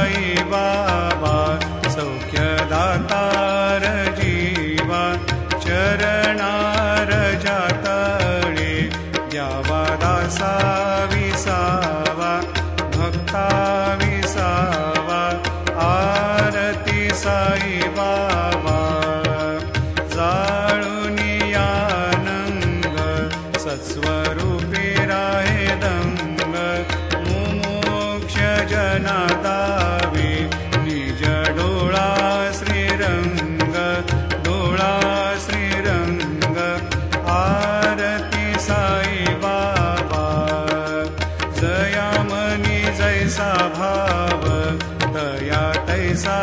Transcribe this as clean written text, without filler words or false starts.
साई बाबा सौख्यदातार जीवा चरणार जातळे द्यावा दासा विसावा भक्ता विसावा आरती साई बाबा जाळूनी आनंद सत्स्वरूपी राहे दंग मुमोक्ष जना दावे निज डोळा श्रीरंग डोळा श्रीरंग आरती साई बाबा जया मनी जैसा भाव तया तैसा